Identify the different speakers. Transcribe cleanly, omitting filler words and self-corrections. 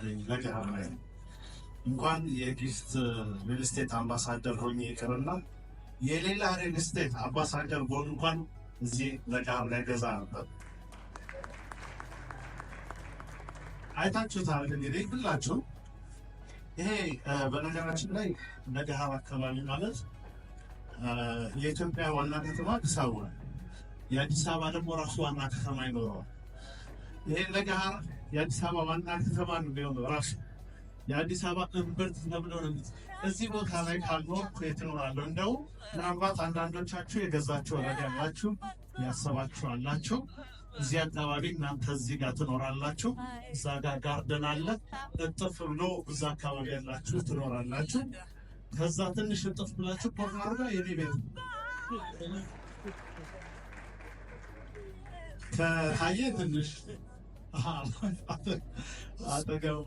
Speaker 1: ነኝ ለገሃር ላይ እንኳን የጊፍት ሪል ስቴት አምባሳደር ሆኜ ይቅርና የሌላ ሪል ስቴት አምባሳደር ጎን እንኳን እዚህ ለገሃር ላይ ገዛ ነበር። አይታችሁታል እንግዲህ ሁላችሁ። ይሄ በነገራችን ላይ ለገሃር አካባቢ ማለት የኢትዮጵያ ዋና ከተማ አዲስ አበባ ነው። የአዲስ አበባ ደግሞ ራሱ ዋና ከተማ ይኖረዋል። ይሄ ለገሃር የአዲስ አበባ ዋና ከተማ ነው ቢሆን ራሱ የአዲስ አበባ እምብርት ተብሎ ነው። እዚህ ቦታ ላይ ካልኖርኩ የት እኖራለሁ? እንደው ምናልባት አንዳንዶቻችሁ የገዛችሁ ወረዳ ያላችሁ ያሰባችሁ አላችሁ። እዚህ አካባቢ እናንተ እዚህ ጋር ትኖራላችሁ። እዛ ጋር ጋርደን አለ። እጥፍ ብሎ እዛ አካባቢ ያላችሁ ትኖራላችሁ። ከዛ ትንሽ እጥፍ ብላችሁ ኮርነር ጋር የኔ ቤት ከታየ ትንሽ አጠገብ